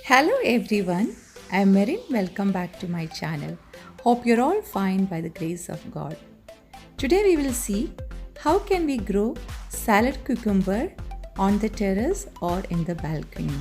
Hello everyone, I'm Merin. Welcome back to my channel. Hope you're all fine by the grace of God. Today we will see how can we grow salad cucumber on the terrace or in the balcony.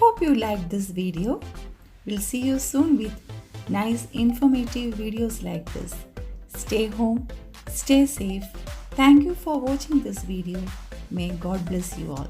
Hope you liked this video. We'll see you soon with nice informative videos like this. Stay home, stay safe. Thank you for watching this video. May God bless you all.